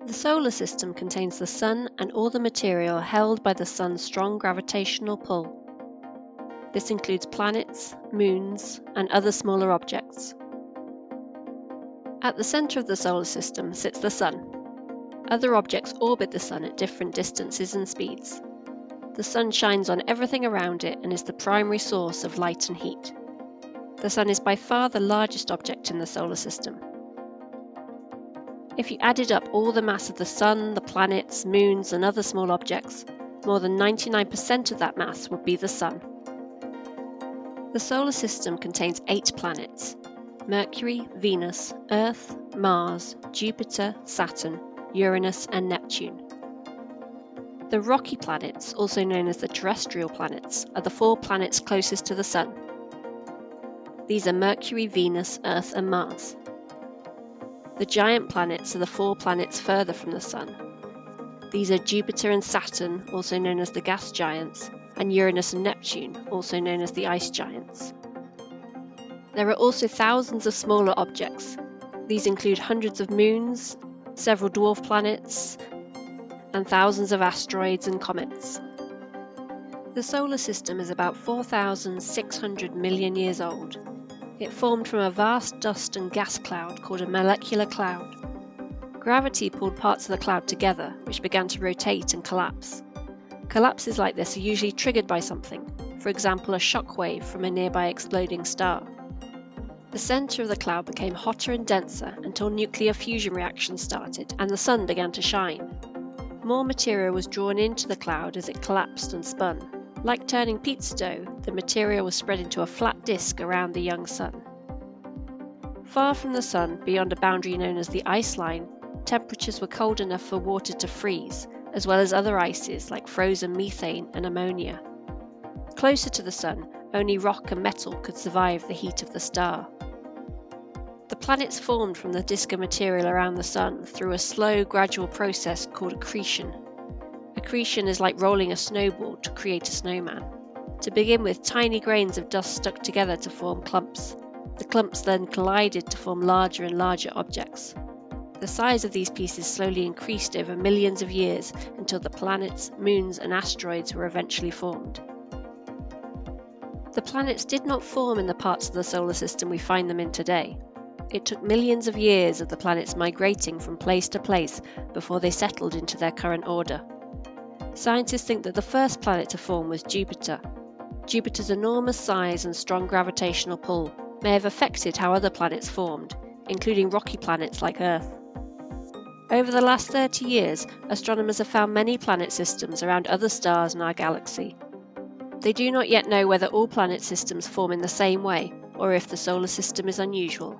The solar system contains the Sun and all the material held by the Sun's strong gravitational pull. This includes planets, moons, and other smaller objects. At the center of the solar system sits the Sun. Other objects orbit the Sun at different distances and speeds. The Sun shines on everything around it and is the primary source of light and heat. The Sun is by far the largest object in the solar system. If you added up all the mass of the Sun, the planets, moons, and other small objects, more than 99% of that mass would be the Sun. The solar system contains 8 planets: Mercury, Venus, Earth, Mars, Jupiter, Saturn, Uranus, and Neptune. The rocky planets, also known as the terrestrial planets, are the 4 planets closest to the Sun. These are Mercury, Venus, Earth, and Mars. The giant planets are the 4 planets further from the Sun. These are Jupiter and Saturn, also known as the gas giants, and Uranus and Neptune, also known as the ice giants. There are also thousands of smaller objects. These include hundreds of moons, several dwarf planets, and thousands of asteroids and comets. The solar system is about 4,600 million years old. It formed from a vast dust and gas cloud called a molecular cloud. Gravity pulled parts of the cloud together, which began to rotate and collapse. Collapses like this are usually triggered by something, for example a shock wave from a nearby exploding star. The center of the cloud became hotter and denser until nuclear fusion reactions started and the Sun began to shine. More material was drawn into the cloud as it collapsed and spun. Like turning pizza dough, the material was spread into a flat disk around the young Sun. Far from the Sun, beyond a boundary known as the ice line, temperatures were cold enough for water to freeze, as well as other ices like frozen methane and ammonia. Closer to the Sun, only rock and metal could survive the heat of the star. The planets formed from the disk of material around the Sun through a slow, gradual process called accretion. Accretion is like rolling a snowball to create a snowman. To begin with, tiny grains of dust stuck together to form clumps. The clumps then collided to form larger and larger objects. The size of these pieces slowly increased over millions of years until the planets, moons, and asteroids were eventually formed. The planets did not form in the parts of the solar system we find them in today. It took millions of years of the planets migrating from place to place before they settled into their current order. Scientists think that the first planet to form was Jupiter. Jupiter's enormous size and strong gravitational pull may have affected how other planets formed, including rocky planets like Earth. Over the last 30 years, astronomers have found many planet systems around other stars in our galaxy. They do not yet know whether all planet systems form in the same way, or if the solar system is unusual.